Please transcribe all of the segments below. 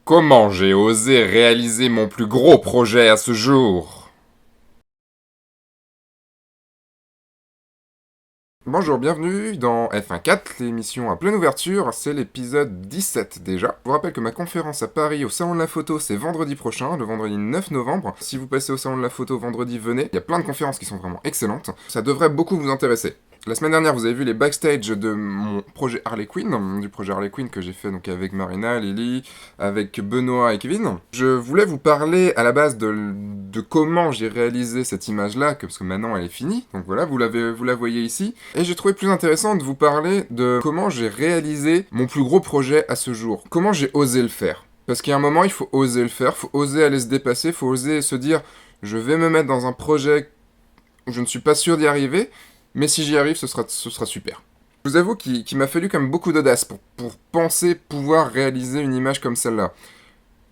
Comment j'ai osé réaliser mon plus gros projet à ce jour? Bonjour, bienvenue dans F1.4, l'émission à pleine ouverture, c'est l'épisode 17 déjà. Je vous rappelle que ma conférence à Paris au Salon de la Photo, c'est vendredi prochain, le vendredi 9 novembre. Si vous passez au Salon de la Photo vendredi, venez. Il y a plein de conférences qui sont vraiment excellentes. Ça devrait beaucoup vous intéresser. La semaine dernière, vous avez vu les backstage de mon projet Harley Quinn, du projet Harley Quinn que j'ai fait donc avec Marina, Lily, avec Benoît et Kevin. Je voulais vous parler à la base de comment j'ai réalisé cette image-là, parce que maintenant elle est finie, donc voilà, vous la voyez ici. Et j'ai trouvé plus intéressant de vous parler de comment j'ai réalisé mon plus gros projet à ce jour. Comment j'ai osé le faire. Parce qu'il y a un moment, il faut oser le faire, faut oser aller se dépasser, faut oser se dire, je vais me mettre dans un projet où je ne suis pas sûr d'y arriver, mais si j'y arrive, ce sera super. Je vous avoue qu'il m'a fallu quand même beaucoup d'audace pour penser pouvoir réaliser une image comme celle-là.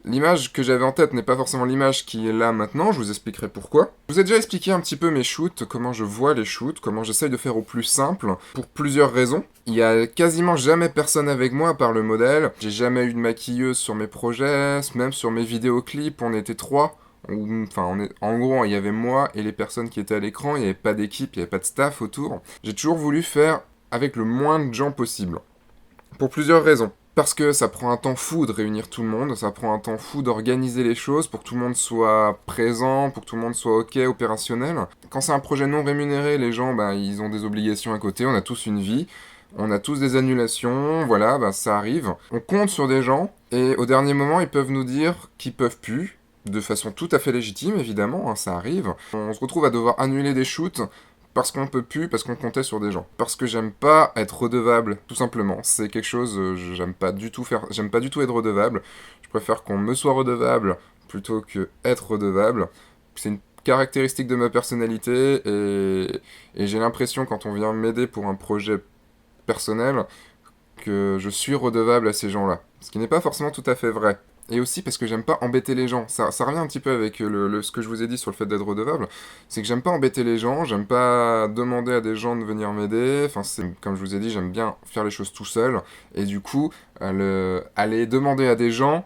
L'image que j'avais en tête n'est pas forcément l'image qui est là maintenant, je vous expliquerai pourquoi. Je vous ai déjà expliqué un petit peu mes shoots, comment je vois les shoots, comment j'essaye de faire au plus simple, pour plusieurs raisons. Il y a quasiment jamais personne avec moi à part le modèle. J'ai jamais eu de maquilleuse sur mes projets, même sur mes vidéoclips, on était trois. Enfin, en gros, il y avait moi et les personnes qui étaient à l'écran, il n'y avait pas d'équipe, il n'y avait pas de staff autour. J'ai toujours voulu faire avec le moins de gens possible. Pour plusieurs raisons. Parce que ça prend un temps fou de réunir tout le monde, ça prend un temps fou d'organiser les choses pour que tout le monde soit présent, pour que tout le monde soit ok, opérationnel. Quand c'est un projet non rémunéré, les gens, ils ont des obligations à côté, on a tous une vie, on a tous des annulations, voilà, ça arrive. On compte sur des gens, et au dernier moment, ils peuvent nous dire qu'ils peuvent plus, de façon tout à fait légitime, évidemment, ça arrive. On se retrouve à devoir annuler des shoots parce qu'on peut plus, parce qu'on comptait sur des gens. Parce que j'aime pas être redevable, tout simplement. C'est quelque chose, j'aime pas du tout faire, j'aime pas du tout être redevable. Je préfère qu'on me soit redevable plutôt que être redevable. C'est une caractéristique de ma personnalité et j'ai l'impression quand on vient m'aider pour un projet personnel que je suis redevable à ces gens-là. Ce qui n'est pas forcément tout à fait vrai. Et aussi parce que j'aime pas embêter les gens. Ça revient un petit peu avec ce que je vous ai dit sur le fait d'être redevable. C'est que j'aime pas embêter les gens, j'aime pas demander à des gens de venir m'aider. Enfin, comme je vous ai dit, j'aime bien faire les choses tout seul. Et du coup, aller demander à des gens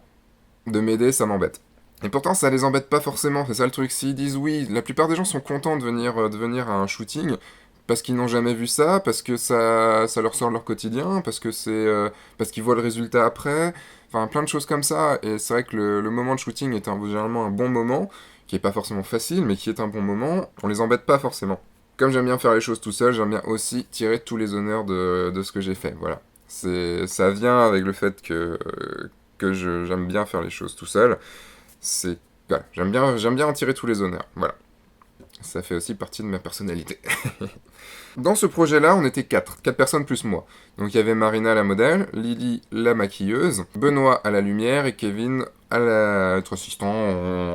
de m'aider, ça m'embête. Et pourtant, ça les embête pas forcément, c'est ça le truc. S'ils disent oui, la plupart des gens sont contents de venir à un shooting parce qu'ils n'ont jamais vu ça, parce que ça leur sort de leur quotidien, parce qu'ils voient le résultat après. Enfin, plein de choses comme ça. Et c'est vrai que le moment de shooting est généralement un bon moment, qui est pas forcément facile, mais qui est un bon moment. On les embête pas forcément. Comme j'aime bien faire les choses tout seul, j'aime bien aussi tirer tous les honneurs de ce que j'ai fait. Voilà. Ça vient avec le fait que j'aime bien faire les choses tout seul. C'est voilà, j'aime bien en tirer tous les honneurs. Voilà. Ça fait aussi partie de ma personnalité. Dans ce projet-là, on était quatre personnes plus moi. Donc il y avait Marina la modèle, Lily la maquilleuse, Benoît à la lumière et Kevin à être assistant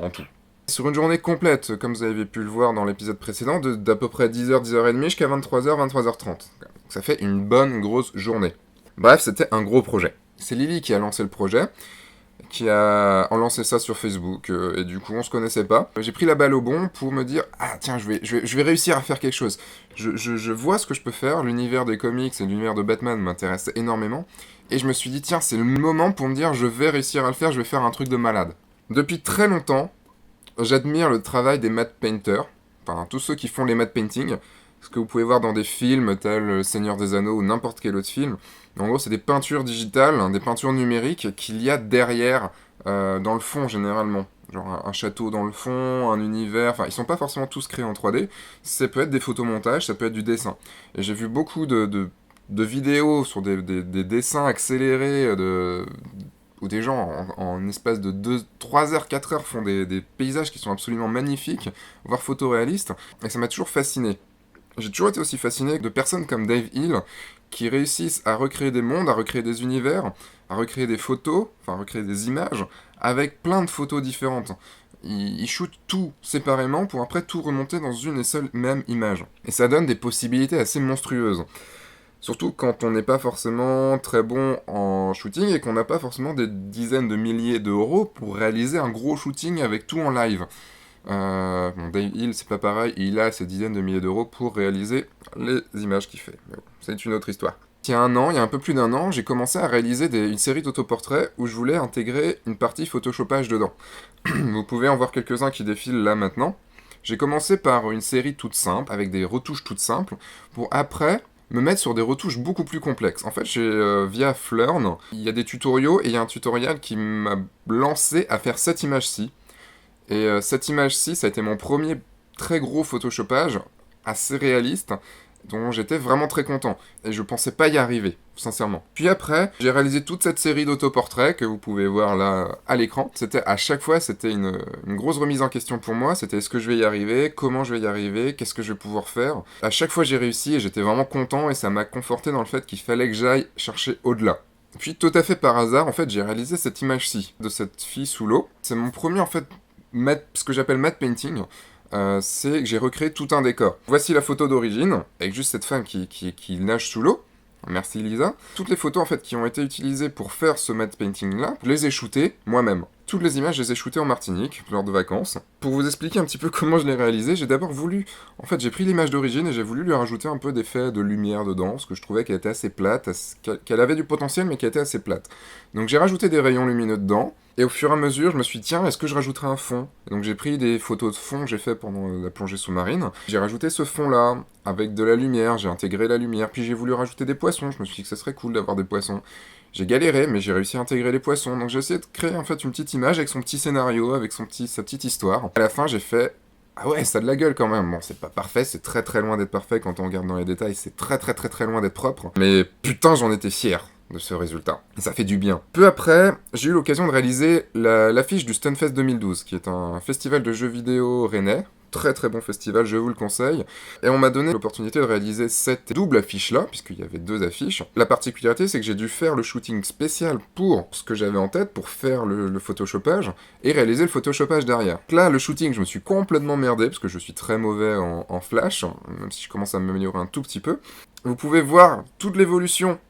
en tout. Sur une journée complète, comme vous avez pu le voir dans l'épisode précédent, d'à peu près 10h, 10h30 jusqu'à 23h, 23h30. Ça fait une bonne grosse journée. Bref, c'était un gros projet. C'est Lily qui a lancé le projet, qui a lancé ça sur Facebook, et du coup on se connaissait pas. J'ai pris la balle au bon pour me dire, ah tiens, je vais réussir à faire quelque chose. Je vois ce que je peux faire, l'univers des comics et l'univers de Batman m'intéresse énormément, et je me suis dit, tiens, c'est le moment pour me dire, je vais réussir à le faire, je vais faire un truc de malade. Depuis très longtemps, j'admire le travail des matte painters, enfin tous ceux qui font les matte paintings, ce que vous pouvez voir dans des films tels Le Seigneur des Anneaux ou n'importe quel autre film. En gros, c'est des peintures digitales, hein, des peintures numériques qu'il y a derrière, dans le fond généralement. Genre un château dans le fond, un univers, enfin ils sont pas forcément tous créés en 3D, ça peut être des photomontages, ça peut être du dessin. Et j'ai vu beaucoup de vidéos sur des dessins accélérés où des gens en espace de 2, 3 heures, 4 heures font des paysages qui sont absolument magnifiques, voire photoréalistes, et ça m'a toujours fasciné. J'ai toujours été aussi fasciné de personnes comme Dave Hill qui réussissent à recréer des mondes, à recréer des univers, à recréer des photos, enfin à recréer des images, avec plein de photos différentes. Ils shootent tout séparément pour après tout remonter dans une et seule même image. Et ça donne des possibilités assez monstrueuses. Surtout quand on n'est pas forcément très bon en shooting et qu'on n'a pas forcément des dizaines de milliers d'euros pour réaliser un gros shooting avec tout en live. Bon, Dave Hill, c'est pas pareil, il a ses dizaines de milliers d'euros pour réaliser les images qu'il fait. Mais bon, c'est une autre histoire. Il y a il y a un peu plus d'un an, j'ai commencé à réaliser une série d'autoportraits où je voulais intégrer une partie photoshopage dedans. Vous pouvez en voir quelques-uns qui défilent là maintenant. J'ai commencé par une série toute simple, avec des retouches toutes simples, pour après me mettre sur des retouches beaucoup plus complexes. En fait, via Flurn, il y a des tutoriaux et il y a un tutoriel qui m'a lancé à faire cette image-ci. Et cette image-ci, ça a été mon premier très gros photoshopage, assez réaliste, dont j'étais vraiment très content. Et je pensais pas y arriver, sincèrement. Puis après, j'ai réalisé toute cette série d'autoportraits que vous pouvez voir là à l'écran. À chaque fois, c'était une grosse remise en question pour moi. C'était est-ce que je vais y arriver, comment je vais y arriver, qu'est-ce que je vais pouvoir faire. À chaque fois, j'ai réussi et j'étais vraiment content et ça m'a conforté dans le fait qu'il fallait que j'aille chercher au-delà. Puis tout à fait par hasard, en fait, j'ai réalisé cette image-ci de cette fille sous l'eau. C'est mon premier, en fait, ce que j'appelle matte painting. C'est que j'ai recréé tout un décor. Voici la photo d'origine, avec juste cette femme qui nage sous l'eau. Merci Lisa. Toutes les photos en fait qui ont été utilisées pour faire ce matte painting là, je les ai shootées moi-même. Toutes les images, je les ai shootées en Martinique, lors de vacances. Pour vous expliquer un petit peu comment je l'ai réalisé, j'ai d'abord voulu... En fait, j'ai pris l'image d'origine et j'ai voulu lui rajouter un peu d'effet de lumière dedans, parce que je trouvais qu'elle était assez plate, qu'elle avait du potentiel, mais qu'elle était assez plate. Donc j'ai rajouté des rayons lumineux dedans, et au fur et à mesure, je me suis dit, tiens, est-ce que je rajouterai un fond? Et donc j'ai pris des photos de fond que j'ai fait pendant la plongée sous-marine. J'ai rajouté ce fond-là, avec de la lumière, j'ai intégré la lumière, puis j'ai voulu rajouter des poissons, je me suis dit que ça serait cool d'avoir des poissons. J'ai galéré, mais j'ai réussi à intégrer les poissons, donc j'ai essayé de créer en fait une petite image avec son petit scénario, avec sa petite histoire. À la fin, j'ai fait ah ouais, ça a de la gueule quand même. Bon, c'est pas parfait, c'est très très loin d'être parfait quand on regarde dans les détails, c'est très très très très loin d'être propre. Mais putain, j'en étais fier de ce résultat. Et ça fait du bien. Peu après, j'ai eu l'occasion de réaliser l'affiche du Stunfest 2012, qui est un festival de jeux vidéo rennais. Très très bon festival, je vous le conseille. Et on m'a donné l'opportunité de réaliser cette double affiche-là, puisqu'il y avait deux affiches. La particularité, c'est que j'ai dû faire le shooting spécial pour ce que j'avais en tête, pour faire le photoshopage, et réaliser le photoshopage derrière. Donc là, le shooting, je me suis complètement merdé, parce que je suis très mauvais en flash, même si je commence à m'améliorer un tout petit peu. Vous pouvez voir toute l'évolution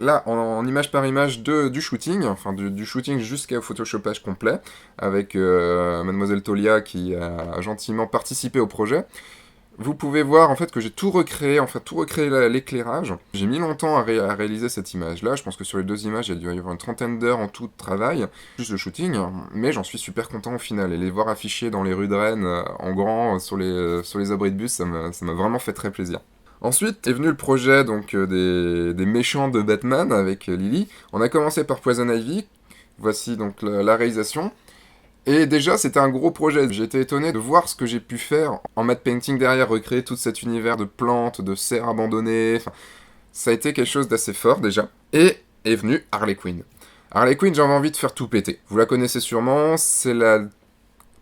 là, en image par image du shooting, enfin du shooting jusqu'au photoshopage complet, avec Mademoiselle Tolia qui a gentiment participé au projet. Vous pouvez voir en fait que j'ai tout recréé, l'éclairage. J'ai mis longtemps à réaliser cette image-là. Je pense que sur les deux images, il y a dû y avoir une trentaine d'heures en tout de travail, juste le shooting, mais j'en suis super content au final. Et les voir affichés dans les rues de Rennes, en grand, sur les abris de bus, ça m'a vraiment fait très plaisir. Ensuite est venu le projet donc des méchants de Batman avec Lily. On a commencé par Poison Ivy. Voici donc la réalisation. Et déjà, c'était un gros projet. J'ai été étonné de voir ce que j'ai pu faire en matte painting derrière, recréer tout cet univers de plantes, de serres abandonnées. Enfin, ça a été quelque chose d'assez fort déjà. Et est venue Harley Quinn. Harley Quinn, j'avais envie de faire tout péter. Vous la connaissez sûrement, c'est la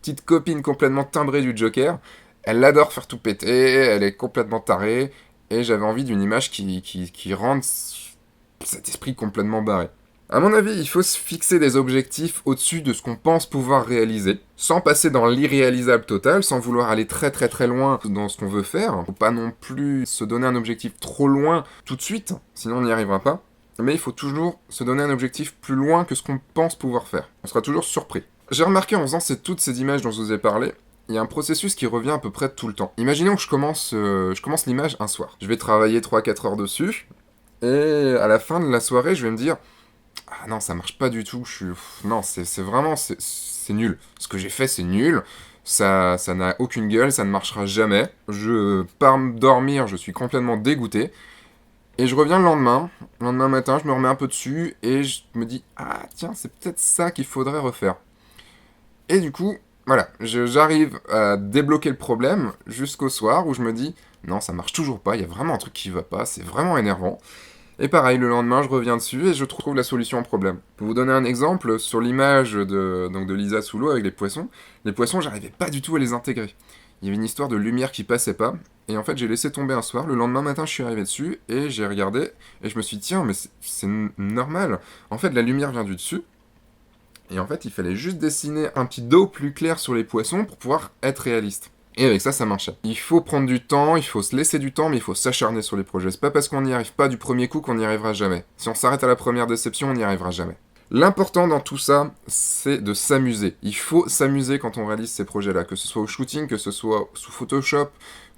petite copine complètement timbrée du Joker. Elle adore faire tout péter, elle est complètement tarée. Et j'avais envie d'une image qui rende cet esprit complètement barré. À mon avis, il faut se fixer des objectifs au-dessus de ce qu'on pense pouvoir réaliser, sans passer dans l'irréalisable total, sans vouloir aller très très très loin dans ce qu'on veut faire. Faut pas non plus se donner un objectif trop loin tout de suite, sinon on n'y arrivera pas. Mais il faut toujours se donner un objectif plus loin que ce qu'on pense pouvoir faire. On sera toujours surpris. J'ai remarqué en faisant toutes ces images dont je vous ai parlé, il y a un processus qui revient à peu près tout le temps. Imaginons que je commence l'image un soir. Je vais travailler 3-4 heures dessus, et à la fin de la soirée, je vais me dire « Ah non, ça marche pas du tout, non, c'est vraiment... c'est nul. Ce que j'ai fait, c'est nul. Ça n'a aucune gueule, ça ne marchera jamais. Je pars me dormir, je suis complètement dégoûté. Et je reviens le lendemain matin, je me remets un peu dessus, et je me dis « Ah tiens, c'est peut-être ça qu'il faudrait refaire. » Et du coup... Voilà, j'arrive à débloquer le problème jusqu'au soir où je me dis non, ça marche toujours pas, il y a vraiment un truc qui va pas, c'est vraiment énervant. Et pareil, le lendemain, je reviens dessus et je trouve la solution au problème. Pour vous donner un exemple, sur l'image de Lisa sous l'eau avec les poissons, j'arrivais pas du tout à les intégrer. Il y avait une histoire de lumière qui passait pas, et en fait, j'ai laissé tomber un soir. Le lendemain matin, je suis arrivé dessus et j'ai regardé et je me suis dit tiens, mais c'est normal. En fait, la lumière vient du dessus. Et en fait, il fallait juste dessiner un petit dos plus clair sur les poissons pour pouvoir être réaliste. Et avec ça, ça marchait. Il faut prendre du temps, il faut se laisser du temps, mais il faut s'acharner sur les projets. C'est pas parce qu'on n'y arrive pas du premier coup qu'on n'y arrivera jamais. Si on s'arrête à la première déception, on n'y arrivera jamais. L'important dans tout ça, c'est de s'amuser. Il faut s'amuser quand on réalise ces projets-là, que ce soit au shooting, que ce soit sous Photoshop,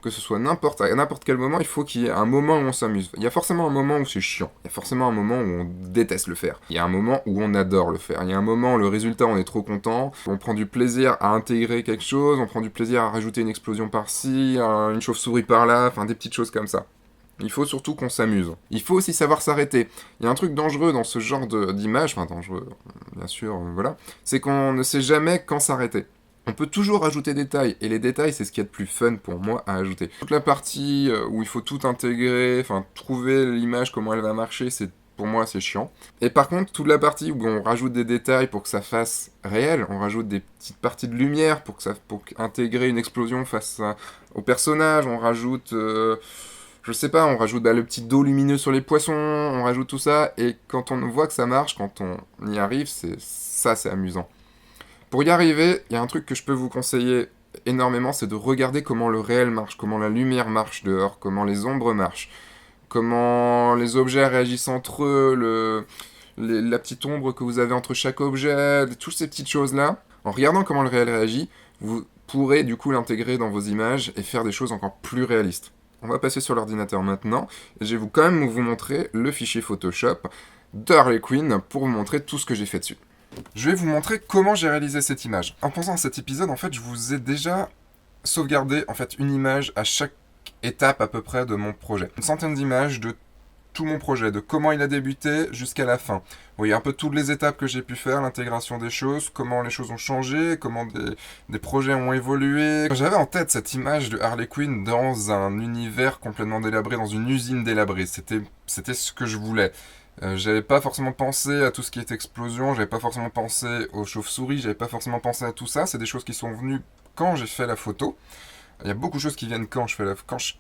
que ce soit à n'importe quel moment, il faut qu'il y ait un moment où on s'amuse. Il y a forcément un moment où c'est chiant, il y a forcément un moment où on déteste le faire, il y a un moment où on adore le faire, il y a un moment où le résultat on est trop content, on prend du plaisir à intégrer quelque chose, on prend du plaisir à rajouter une explosion par-ci, une chauve-souris par-là, enfin des petites choses comme ça. Il faut surtout qu'on s'amuse. Il faut aussi savoir s'arrêter. Il y a un truc dangereux dans ce genre d'image, enfin dangereux, bien sûr, voilà, c'est qu'on ne sait jamais quand s'arrêter. On peut toujours ajouter des détails, et les détails, c'est ce qu'il y a de plus fun pour moi à ajouter. Toute la partie où il faut tout intégrer, enfin, trouver l'image, comment elle va marcher, pour moi, c'est chiant. Et par contre, toute la partie où on rajoute des détails pour que ça fasse réel, on rajoute des petites parties de lumière pour intégrer une explosion au personnage, on rajoute... je sais pas, on rajoute le petit dos lumineux sur les poissons, on rajoute tout ça, et quand on voit que ça marche, quand on y arrive, c'est amusant. Pour y arriver, il y a un truc que je peux vous conseiller énormément, c'est de regarder comment le réel marche, comment la lumière marche dehors, comment les ombres marchent, comment les objets réagissent entre eux, la petite ombre que vous avez entre chaque objet, toutes ces petites choses-là. En regardant comment le réel réagit, vous pourrez du coup l'intégrer dans vos images et faire des choses encore plus réalistes. On va passer sur l'ordinateur maintenant, et je vais quand même vous montrer le fichier Photoshop de Harley Quinn pour vous montrer tout ce que j'ai fait dessus. Je vais vous montrer comment j'ai réalisé cette image. En pensant à cet épisode, en fait, je vous ai déjà sauvegardé en fait une image à chaque étape à peu près de mon projet. Une centaine d'images de tout mon projet, de comment il a débuté jusqu'à la fin. Vous voyez un peu toutes les étapes que j'ai pu faire, l'intégration des choses, comment les choses ont changé, comment des projets ont évolué. J'avais en tête cette image de Harley Quinn dans un univers complètement délabré, dans une usine délabrée. C'était ce que je voulais. J'avais pas forcément pensé à tout ce qui est explosion, j'avais pas forcément pensé aux chauves-souris, j'avais pas forcément pensé à tout ça. C'est des choses qui sont venues quand j'ai fait la photo. Il y a beaucoup de choses qui viennent quand je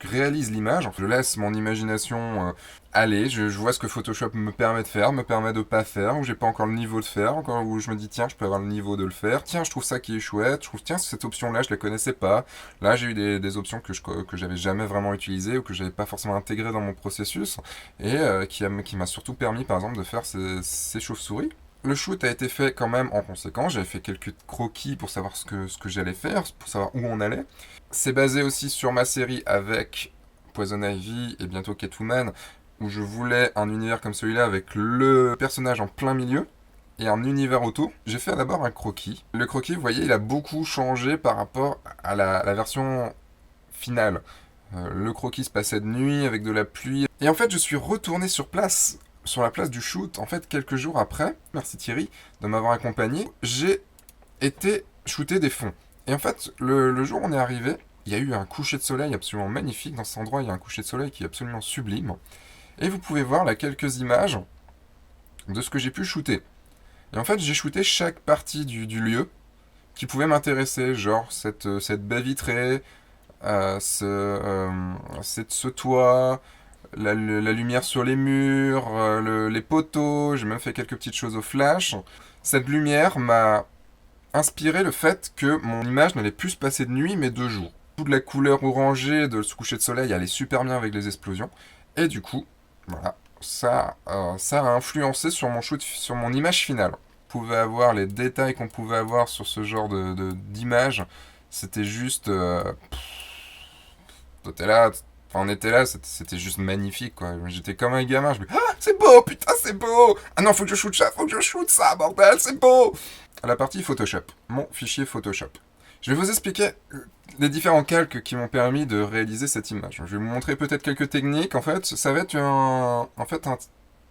réalise l'image. Je laisse mon imagination aller. Je vois ce que Photoshop me permet de faire, me permet de pas faire, où j'ai pas encore le niveau de faire, encore où je me dis tiens, je peux avoir le niveau de le faire. Tiens, je trouve ça qui est chouette. Je trouve tiens, cette option-là, je la connaissais pas. Là, j'ai eu des options que j'avais jamais vraiment utilisées ou que j'avais pas forcément intégrées dans mon processus et qui m'a surtout permis, par exemple, de faire ces chauves-souris. Le shoot a été fait quand même en conséquence. J'avais fait quelques croquis pour savoir ce que j'allais faire, pour savoir où on allait. C'est basé aussi sur ma série avec Poison Ivy et bientôt Catwoman, où je voulais un univers comme celui-là avec le personnage en plein milieu et un univers autour. J'ai fait d'abord un croquis. Le croquis, vous voyez, il a beaucoup changé par rapport à la version finale. Le croquis se passait de nuit avec de la pluie. Et en fait, je suis retourné sur la place du shoot, en fait, quelques jours après. Merci Thierry de m'avoir accompagné. J'ai été shooter des fonds. Et en fait, le jour où on est arrivé, il y a eu un coucher de soleil absolument magnifique. Dans cet endroit, il y a un coucher de soleil qui est absolument sublime. Et vous pouvez voir là quelques images de ce que j'ai pu shooter. Et en fait, j'ai shooté chaque partie du lieu qui pouvait m'intéresser, genre cette baie vitrée, ce toit, la lumière sur les murs, les poteaux, j'ai même fait quelques petites choses au flash. Cette lumière m'a inspiré le fait que mon image n'allait plus se passer de nuit mais de jour. Toute la couleur orangée de ce coucher de soleil allait super bien avec les explosions. Et du coup, voilà, ça a influencé sur mon shoot, sur mon image finale. On pouvait avoir les détails qu'on pouvait avoir sur ce genre d'image. C'était juste... on était là, c'était juste magnifique, quoi. J'étais comme un gamin, je me dis, ah, c'est beau, putain, c'est beau! Ah non, faut que je shoot ça, bordel, c'est beau! À la partie Photoshop, mon fichier Photoshop. Je vais vous expliquer les différents calques qui m'ont permis de réaliser cette image. Je vais vous montrer peut-être quelques techniques. En fait, ça va être un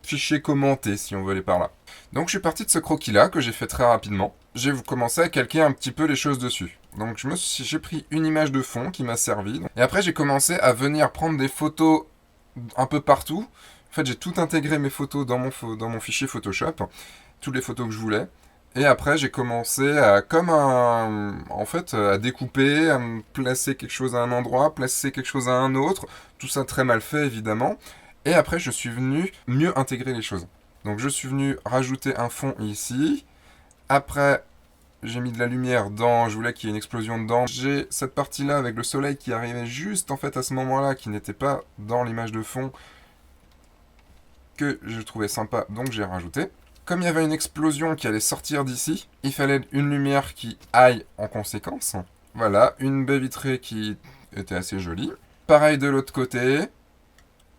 fichier commenté, si on veut aller par là. Donc, je suis parti de ce croquis-là, que j'ai fait très rapidement. J'ai commencé à calquer un petit peu les choses dessus. Donc, j'ai pris une image de fond qui m'a servi. Et après, j'ai commencé à venir prendre des photos un peu partout. En fait, j'ai tout intégré mes photos dans mon fichier Photoshop. Toutes les photos que je voulais. Et après, j'ai commencé à découper, à me placer quelque chose à un endroit, placer quelque chose à un autre. Tout ça très mal fait, évidemment. Et après, je suis venu mieux intégrer les choses. Donc, je suis venu rajouter un fond ici. Après, j'ai mis de la lumière je voulais qu'il y ait une explosion dedans. J'ai cette partie-là avec le soleil qui arrivait juste, en fait, à ce moment-là, qui n'était pas dans l'image de fond, que je trouvais sympa, donc j'ai rajouté. Comme il y avait une explosion qui allait sortir d'ici, il fallait une lumière qui aille en conséquence. Voilà, une baie vitrée qui était assez joli. Pareil de l'autre côté.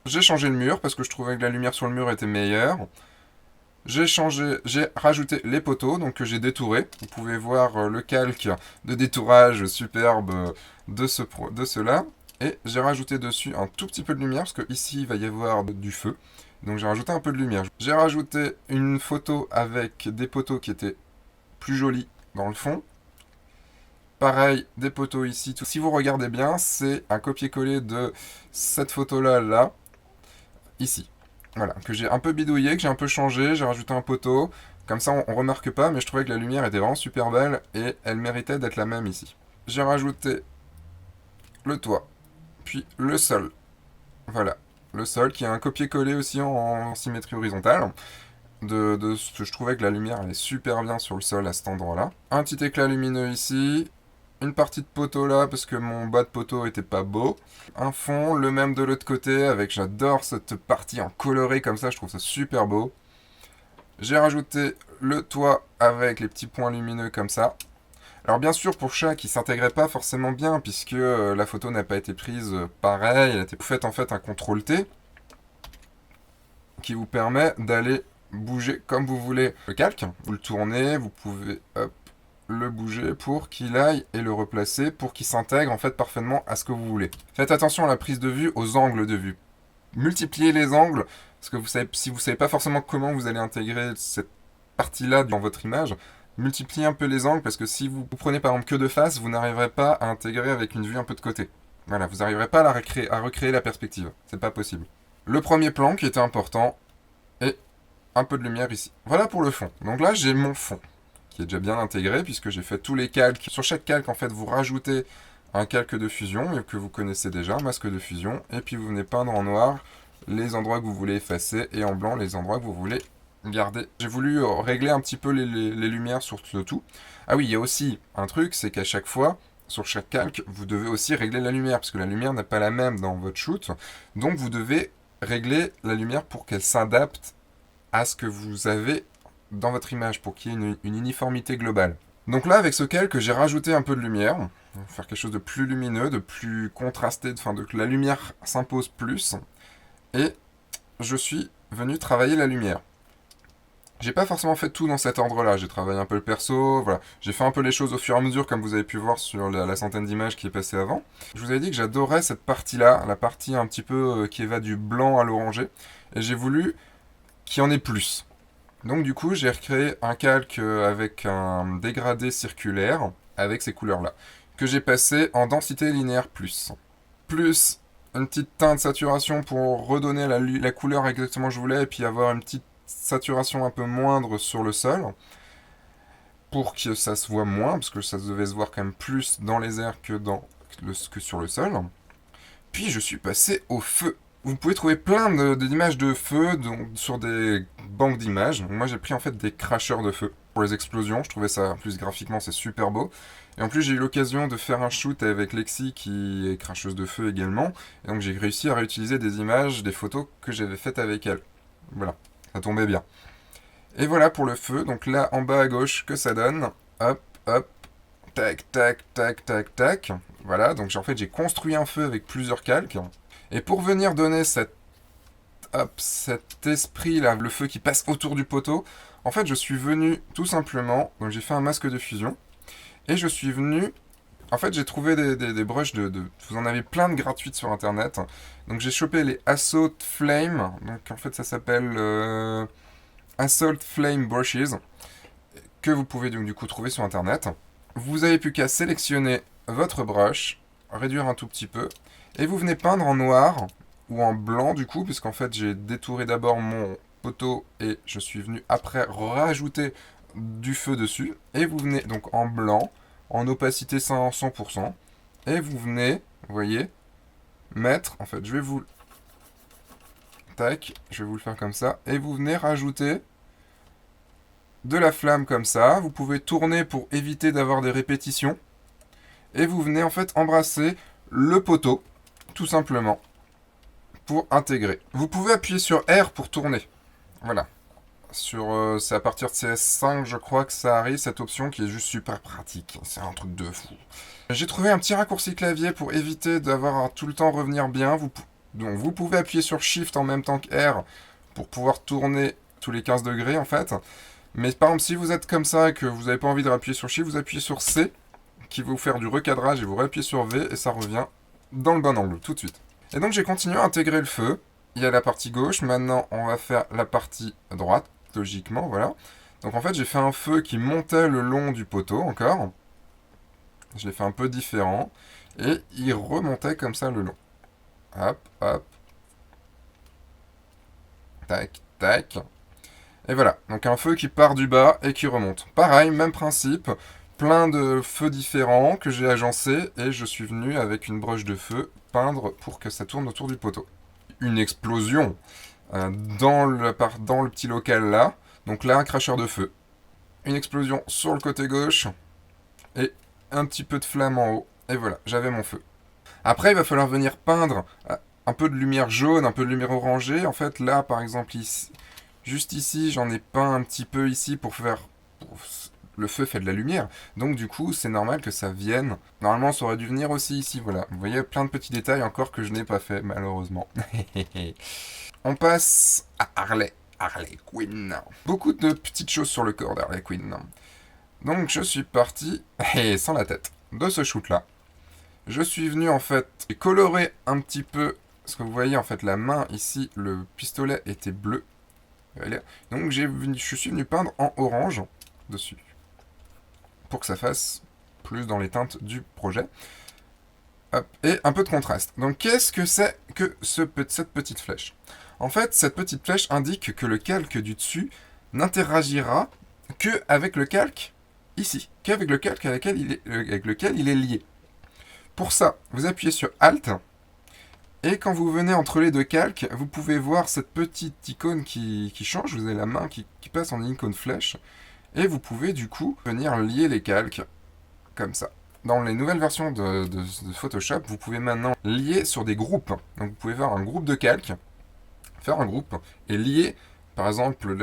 J'ai changé le mur parce que je trouvais que la lumière sur le mur était meilleure. J'ai rajouté les poteaux, donc que j'ai détouré. Vous pouvez voir le calque de détourage superbe de cela. Et j'ai rajouté dessus un tout petit peu de lumière, parce que ici il va y avoir du feu. Donc j'ai rajouté un peu de lumière. J'ai rajouté une photo avec des poteaux qui étaient plus jolis dans le fond. Pareil, des poteaux ici. Si vous regardez bien, c'est un copier-coller de cette photo-là, là, ici. Voilà, que j'ai un peu bidouillé, que j'ai un peu changé, j'ai rajouté un poteau. Comme ça, on remarque pas, mais je trouvais que la lumière était vraiment super belle et elle méritait d'être la même ici. J'ai rajouté le toit, puis le sol. Voilà, le sol qui a un copier-coller aussi en symétrie horizontale. Je trouvais que la lumière allait super bien sur le sol à cet endroit-là. Un petit éclat lumineux ici. Une partie de poteau là parce que mon bas de poteau était pas beau. Un fond, le même de l'autre côté avec, j'adore cette partie en coloré comme ça, je trouve ça super beau. J'ai rajouté le toit avec les petits points lumineux comme ça. Alors bien sûr pour chaque, il s'intégrait pas forcément bien puisque la photo n'a pas été prise pareil, elle a été faite en fait un CTRL T qui vous permet d'aller bouger comme vous voulez le calque. Vous le tournez, vous pouvez hop, le bouger pour qu'il aille et le replacer pour qu'il s'intègre en fait parfaitement à ce que vous voulez. Faites attention à la prise de vue, aux angles de vue. Multipliez les angles, parce que si vous savez pas forcément comment vous allez intégrer cette partie-là dans votre image, multipliez un peu les angles, parce que si vous prenez par exemple que de face, vous n'arriverez pas à intégrer avec une vue un peu de côté. Voilà, vous n'arriverez pas à recréer la perspective. C'est pas possible. Le premier plan qui était important, et un peu de lumière ici. Voilà pour le fond. Donc là, j'ai mon fond, qui est déjà bien intégré, puisque j'ai fait tous les calques. Sur chaque calque, en fait, vous rajoutez un calque de fusion, que vous connaissez déjà, un masque de fusion, et puis vous venez peindre en noir les endroits que vous voulez effacer, et en blanc les endroits que vous voulez garder. J'ai voulu régler un petit peu les lumières sur le tout. Ah oui, il y a aussi un truc, c'est qu'à chaque fois, sur chaque calque, vous devez aussi régler la lumière, parce que la lumière n'est pas la même dans votre shoot, donc vous devez régler la lumière pour qu'elle s'adapte à ce que vous avez dans votre image, pour qu'il y ait une uniformité globale. Donc là, avec ce calque, j'ai rajouté un peu de lumière, faire quelque chose de plus lumineux, de plus contrasté, enfin que la lumière s'impose plus, et je suis venu travailler la lumière. J'ai pas forcément fait tout dans cet ordre-là, j'ai travaillé un peu le perso, voilà. J'ai fait un peu les choses au fur et à mesure, comme vous avez pu voir sur la centaine d'images qui est passée avant. Je vous avais dit que j'adorais cette partie-là, la partie un petit peu qui va du blanc à l'orangé, et j'ai voulu qu'il y en ait plus. Donc du coup, j'ai recréé un calque avec un dégradé circulaire, avec ces couleurs-là, que j'ai passé en densité linéaire plus. Plus une petite teinte saturation pour redonner la couleur exactement que je voulais, et puis avoir une petite saturation un peu moindre sur le sol, pour que ça se voit moins, parce que ça devait se voir quand même plus dans les airs que sur le sol. Puis je suis passé au feu. Vous pouvez trouver plein d'images de feu sur des banques d'images. Moi j'ai pris en fait des cracheurs de feu pour les explosions. Je trouvais ça, en plus graphiquement c'est super beau. Et en plus j'ai eu l'occasion de faire un shoot avec Lexi qui est cracheuse de feu également. Et donc j'ai réussi à réutiliser des images, des photos que j'avais faites avec elle. Voilà, ça tombait bien. Et voilà pour le feu. Donc là en bas à gauche que ça donne. Hop, hop, tac, tac, tac, tac, tac. Voilà, donc en fait j'ai construit un feu avec plusieurs calques. Et pour venir donner cet esprit là, le feu qui passe autour du poteau, en fait je suis venu tout simplement, donc j'ai fait un masque de fusion, et je suis venu, en fait j'ai trouvé des brushes vous en avez plein de gratuites sur internet, donc j'ai chopé les Assault Flame, donc en fait ça s'appelle Assault Flame Brushes, que vous pouvez donc du coup trouver sur internet. Vous avez plus qu'à sélectionner votre brush, réduire un tout petit peu, et vous venez peindre en noir, ou en blanc du coup, puisqu'en fait j'ai détouré d'abord mon poteau, et je suis venu après rajouter du feu dessus, et vous venez donc en blanc, en opacité 100%, et vous venez, vous voyez, mettre, en fait je vais vous... Tac, je vais vous le faire comme ça, et vous venez rajouter de la flamme comme ça, vous pouvez tourner pour éviter d'avoir des répétitions, et vous venez en fait embrasser le poteau, tout simplement, pour intégrer. Vous pouvez appuyer sur R pour tourner. Voilà. C'est à partir de CS5, je crois que ça arrive, cette option qui est juste super pratique. C'est un truc de fou. J'ai trouvé un petit raccourci clavier pour éviter d'avoir à tout le temps revenir bien. Donc vous pouvez appuyer sur Shift en même temps que R pour pouvoir tourner tous les 15 degrés en fait. Mais par exemple, si vous êtes comme ça et que vous n'avez pas envie de appuyer sur Shift, vous appuyez sur C qui va vous faire du recadrage et vous réappuyez sur V et ça revient dans le bon angle tout de suite. Et donc j'ai continué à intégrer le feu. Il y a la partie gauche, maintenant on va faire la partie droite, logiquement, voilà. Donc en fait j'ai fait un feu qui montait le long du poteau encore. Je l'ai fait un peu différent. Et il remontait comme ça le long. Hop, hop. Tac, tac. Et voilà, donc un feu qui part du bas et qui remonte. Pareil, même principe, plein de feux différents que j'ai agencés et je suis venu avec une broche de feu peindre pour que ça tourne autour du poteau. Une explosion dans le petit local là, donc là un cracheur de feu. Une explosion sur le côté gauche et un petit peu de flamme en haut. Et voilà, j'avais mon feu. Après, il va falloir venir peindre un peu de lumière jaune, un peu de lumière orangée. En fait, là, par exemple, ici, juste ici, j'en ai peint un petit peu ici pour faire... Le feu fait de la lumière, donc du coup, c'est normal que ça vienne. Normalement, ça aurait dû venir aussi ici, voilà. Vous voyez, plein de petits détails encore que je n'ai pas fait, malheureusement. On passe à Harley. Harley Quinn. Beaucoup de petites choses sur le corps d'Harley Quinn. Donc, je suis parti, et sans la tête, de ce shoot-là. Je suis venu en fait colorer un petit peu, parce que vous voyez en fait la main ici, le pistolet était bleu. Donc je suis venu peindre en orange dessus, pour que ça fasse plus dans les teintes du projet. Hop, et un peu de contraste. Donc qu'est-ce que c'est que cette petite flèche? En fait, cette petite flèche indique que le calque du dessus n'interagira que avec le calque ici, qu'avec le calque avec lequel il est lié. Pour ça, vous appuyez sur Alt, et quand vous venez entre les deux calques, vous pouvez voir cette petite icône qui change, vous avez la main qui passe en icône flèche, et vous pouvez du coup venir lier les calques, comme ça. Dans les nouvelles versions de Photoshop, vous pouvez maintenant lier sur des groupes. Donc vous pouvez faire un groupe de calques, faire un groupe, et lier par exemple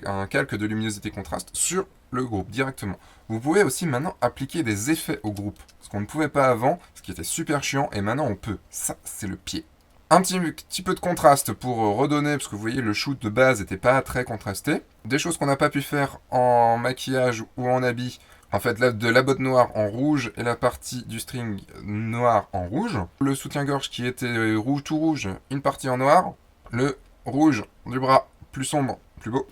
un calque de luminosité contraste sur le groupe directement. Vous pouvez aussi maintenant appliquer des effets au groupe, ce qu'on ne pouvait pas avant, ce qui était super chiant, et maintenant on peut. Ça, c'est le pied. Un petit peu de contraste pour redonner, parce que vous voyez, le shoot de base n'était pas très contrasté. Des choses qu'on n'a pas pu faire en maquillage ou en habit. En fait, de la botte noire en rouge et la partie du string noir en rouge. Le soutien-gorge qui était rouge tout rouge, une partie en noir. Le rouge du bras plus sombre, plus beau.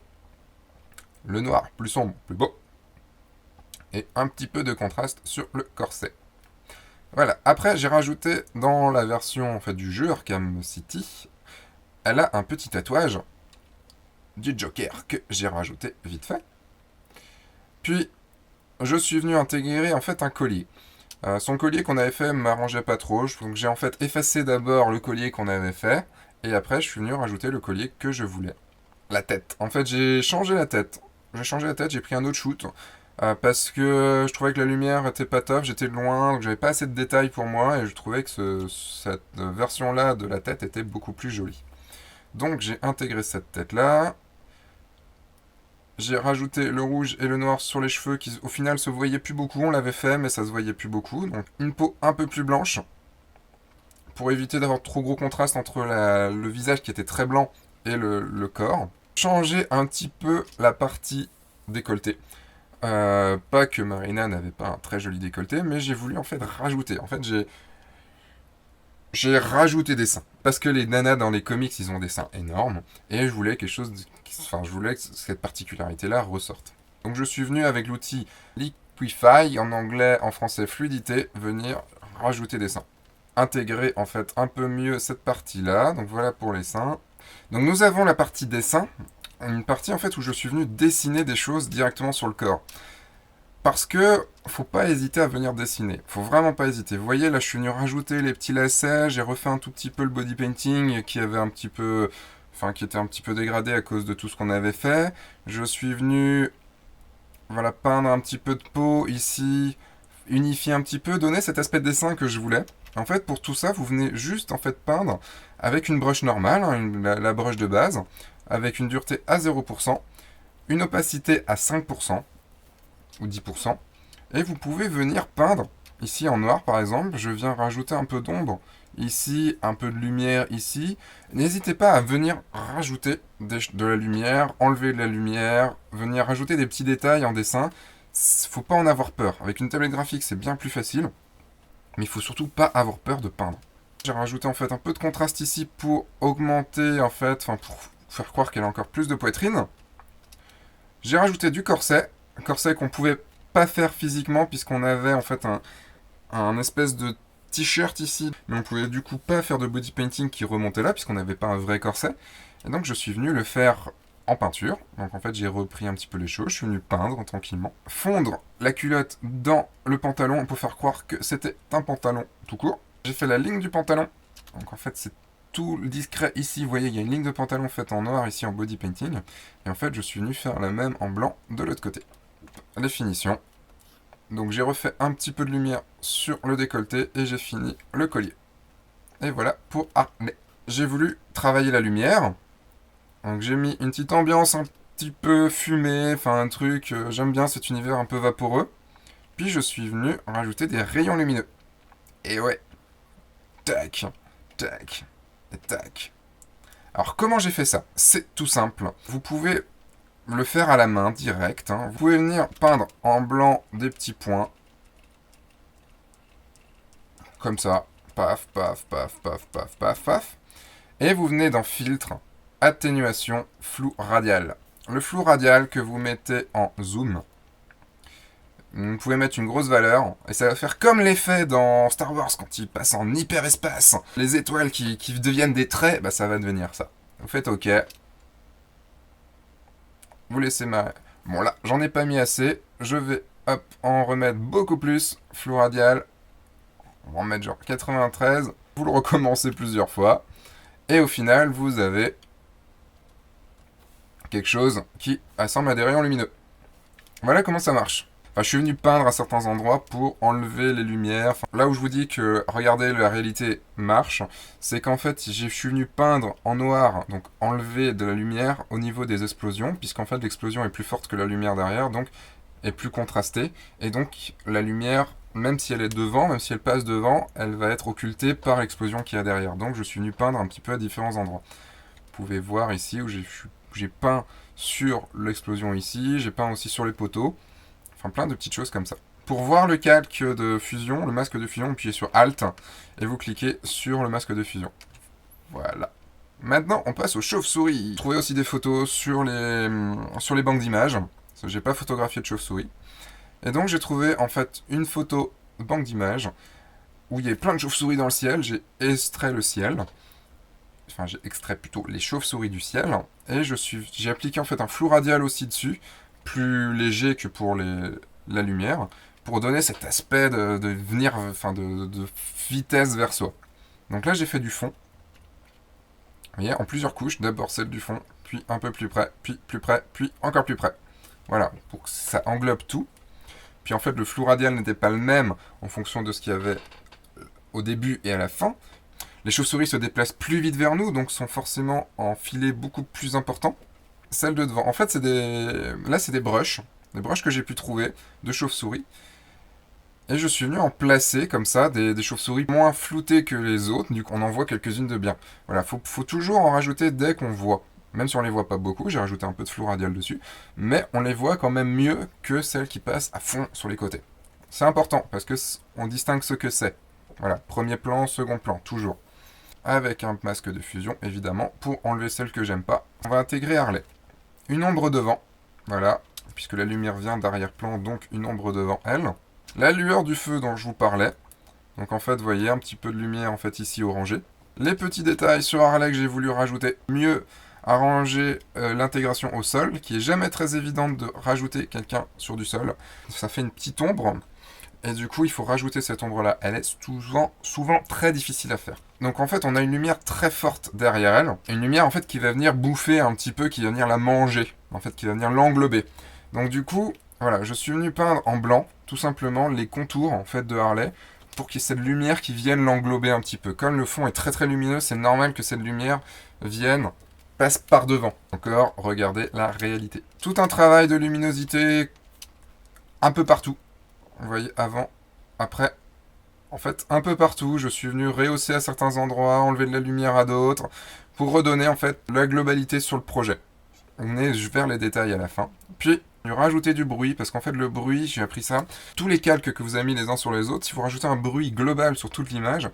Le noir plus sombre, plus beau. Et un petit peu de contraste sur le corset. Voilà. Après, j'ai rajouté dans la version en fait, du jeu Arkham City, elle a un petit tatouage du Joker que j'ai rajouté vite fait. Puis, je suis venu intégrer en fait un collier. Son collier qu'on avait fait m'arrangeait pas trop, donc j'ai en fait effacé d'abord le collier qu'on avait fait, et après je suis venu rajouter le collier que je voulais. La tête. En fait, j'ai changé la tête. J'ai pris un autre shoot. Parce que je trouvais que la lumière était pas top, j'étais loin, donc j'avais pas assez de détails pour moi, et je trouvais que cette version-là de la tête était beaucoup plus jolie. Donc j'ai intégré cette tête-là. J'ai rajouté le rouge et le noir sur les cheveux qui au final se voyaient plus beaucoup, on l'avait fait mais ça se voyait plus beaucoup. Donc une peau un peu plus blanche pour éviter d'avoir trop gros contraste entre le visage qui était très blanc et le corps. Changer un petit peu la partie décolletée. Pas que Marina n'avait pas un très joli décolleté, mais j'ai voulu en fait rajouter. En fait j'ai rajouté des seins. Parce que les nanas dans les comics, ils ont des seins énormes. Et je voulais je voulais que cette particularité-là ressorte. Donc je suis venu avec l'outil Liquify, en anglais, en français Fluidité, venir rajouter des seins. Intégrer en fait un peu mieux cette partie-là. Donc voilà pour les seins. Donc nous avons la partie dessin. Une partie en fait où je suis venu dessiner des choses directement sur le corps. Parce que faut pas hésiter à venir dessiner. Faut vraiment pas hésiter. Vous voyez, là, je suis venu rajouter les petits lacets. J'ai refait un tout petit peu le body painting qui était un petit peu dégradé à cause de tout ce qu'on avait fait. Je suis venu, voilà, peindre un petit peu de peau ici, unifier un petit peu, donner cet aspect de dessin que je voulais. En fait, pour tout ça, vous venez juste en fait peindre avec une brush normale, la brush de base, avec une dureté à 0%. une opacité à 5% ou 10%, et vous pouvez venir peindre. Ici en noir par exemple, je viens rajouter un peu d'ombre, ici un peu de lumière ici. N'hésitez pas à venir rajouter de la lumière, enlever de la lumière, venir rajouter des petits détails en dessin. Faut pas en avoir peur. Avec une tablette graphique c'est bien plus facile, mais il faut surtout pas avoir peur de peindre. J'ai rajouté en fait un peu de contraste ici pour augmenter en fait, enfin pour faire croire qu'elle a encore plus de poitrine. J'ai rajouté du corset, un corset qu'on pouvait pas faire physiquement puisqu'on avait en fait un espèce de t-shirt ici, mais on pouvait du coup pas faire de body painting qui remontait là puisqu'on n'avait pas un vrai corset. Et donc je suis venu le faire en peinture. Donc en fait j'ai repris un petit peu les choses, je suis venu peindre tranquillement, fondre la culotte dans le pantalon pour faire croire que c'était un pantalon tout court. J'ai fait la ligne du pantalon, donc en fait c'est tout discret ici, vous voyez il y a une ligne de pantalon faite en noir ici en body painting, et en fait je suis venu faire la même en blanc de l'autre côté. Les finitions. Donc j'ai refait un petit peu de lumière sur le décolleté et j'ai fini le collier. Et voilà pour Harley. J'ai voulu travailler la lumière. Donc j'ai mis une petite ambiance un petit peu fumée, enfin un truc, j'aime bien cet univers un peu vaporeux. Puis je suis venu rajouter des rayons lumineux. Et ouais, tac, tac, et tac. Alors comment j'ai fait ça? C'est tout simple. Vous pouvez le faire à la main, direct. Vous pouvez venir peindre en blanc des petits points. Comme ça. Paf, paf, paf, paf, paf, paf, paf. Et vous venez dans Filtre, Atténuation, Flou radial. Le flou radial que vous mettez en zoom. Vous pouvez mettre une grosse valeur, et ça va faire comme l'effet dans Star Wars quand il passe en hyperespace. Les étoiles qui deviennent des traits, bah ça va devenir ça. Vous faites OK. Vous laissez ma... Bon là, j'en ai pas mis assez. Je vais, hop, en remettre beaucoup plus. Flou radial. On va en mettre genre 93. Vous le recommencez plusieurs fois. Et au final, vous avez quelque chose qui ressemble à des rayons lumineux. Voilà comment ça marche. Enfin, je suis venu peindre à certains endroits pour enlever les lumières. Enfin, là où je vous dis que, regardez, la réalité marche, c'est qu'en fait, je suis venu peindre en noir, donc enlever de la lumière au niveau des explosions, puisqu'en fait, l'explosion est plus forte que la lumière derrière, donc est plus contrastée. Et donc, la lumière, même si elle est devant, même si elle passe devant, elle va être occultée par l'explosion qu'il y a derrière. Donc, je suis venu peindre un petit peu à différents endroits. Vous pouvez voir ici où j'ai peint sur l'explosion ici, j'ai peint aussi sur les poteaux. Enfin, plein de petites choses comme ça. Pour voir le calque de fusion, le masque de fusion, vous appuyez sur Alt et vous cliquez sur le masque de fusion. Voilà. Maintenant, on passe aux chauves-souris. Trouvez aussi des photos sur les banques d'images. Parce que j'ai pas photographié de chauve-souris. Et donc, j'ai trouvé en fait une photo de banque d'images où il y a plein de chauves-souris dans le ciel. J'ai extrait le ciel. Enfin, j'ai extrait plutôt les chauves-souris du ciel. Et j'ai appliqué en fait un flou radial aussi dessus, plus léger que pour la lumière, pour donner cet aspect de venir, enfin de vitesse vers soi. Donc là j'ai fait du fond, vous voyez, en plusieurs couches, d'abord celle du fond, puis un peu plus près, puis encore plus près. Voilà, pour que ça englobe tout. Puis en fait le flou radial n'était pas le même en fonction de ce qu'il y avait au début et à la fin. Les chauves-souris se déplacent plus vite vers nous, donc sont forcément en filet beaucoup plus important. Celle de devant. En fait, là, c'est des brushes que j'ai pu trouver de chauves-souris. Et je suis venu en placer comme ça des chauves-souris moins floutées que les autres. Du coup, on en voit quelques-unes de bien. Voilà, faut toujours en rajouter dès qu'on voit. Même si on les voit pas beaucoup, j'ai rajouté un peu de flou radial dessus. Mais on les voit quand même mieux que celles qui passent à fond sur les côtés. C'est important parce que on distingue ce que c'est. Voilà, premier plan, second plan, toujours. Avec un masque de fusion, évidemment, pour enlever celle que j'aime pas. On va intégrer Harley. Une ombre devant, voilà, puisque la lumière vient d'arrière-plan, donc une ombre devant elle. La lueur du feu dont je vous parlais. Donc en fait, vous voyez un petit peu de lumière en fait ici orangée. Les petits détails sur Harley que j'ai voulu rajouter. Mieux arranger l'intégration au sol, qui est jamais très évidente de rajouter quelqu'un sur du sol. Ça fait une petite ombre. Et du coup, il faut rajouter cette ombre-là. Elle est souvent très difficile à faire. Donc en fait, on a une lumière très forte derrière elle. Une lumière en fait qui va venir bouffer un petit peu, qui va venir la manger. En fait, qui va venir l'englober. Donc du coup, voilà, je suis venu peindre en blanc, tout simplement, les contours en fait de Harley, pour qu'il y ait cette lumière qui vienne l'englober un petit peu. Comme le fond est très très lumineux, c'est normal que cette lumière vienne passe par devant. Encore, regardez la réalité. Tout un travail de luminosité un peu partout. Vous voyez, avant, après, en fait, un peu partout. Je suis venu rehausser à certains endroits, enlever de la lumière à d'autres, pour redonner en fait la globalité sur le projet. On est vers les détails à la fin. Puis, il rajouter du bruit, parce qu'en fait, le bruit, j'ai appris ça. Tous les calques que vous avez mis les uns sur les autres, si vous rajoutez un bruit global sur toute l'image,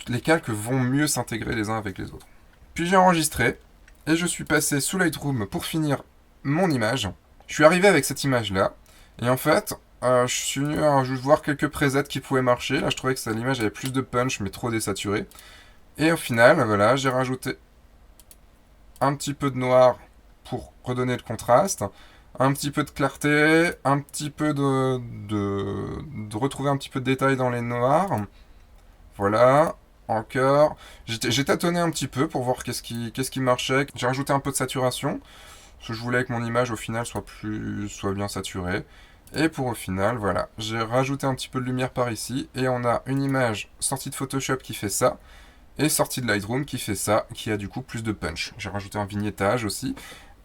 les calques vont mieux s'intégrer les uns avec les autres. Puis j'ai enregistré, et je suis passé sous Lightroom pour finir mon image. Je suis arrivé avec cette image-là, et en fait, je suis venu juste voir quelques presets qui pouvaient marcher. Là, je trouvais que l'image avait plus de punch, mais trop désaturée. Et au final, voilà, j'ai rajouté un petit peu de noir pour redonner le contraste, un petit peu de clarté, un petit peu de retrouver un petit peu de détail dans les noirs. Voilà, encore. J'ai tâtonné un petit peu pour voir qu'est-ce qui marchait. J'ai rajouté un peu de saturation, parce que je voulais que mon image au final soit bien saturée. Et pour au final, voilà, j'ai rajouté un petit peu de lumière par ici, et on a une image sortie de Photoshop qui fait ça, et sortie de Lightroom qui fait ça, qui a du coup plus de punch. J'ai rajouté un vignettage aussi,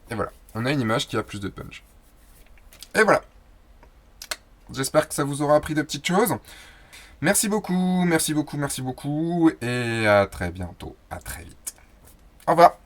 et voilà, on a une image qui a plus de punch. Et voilà, j'espère que ça vous aura appris de petites choses. Merci beaucoup, merci beaucoup, merci beaucoup, et à très bientôt, à très vite. Au revoir.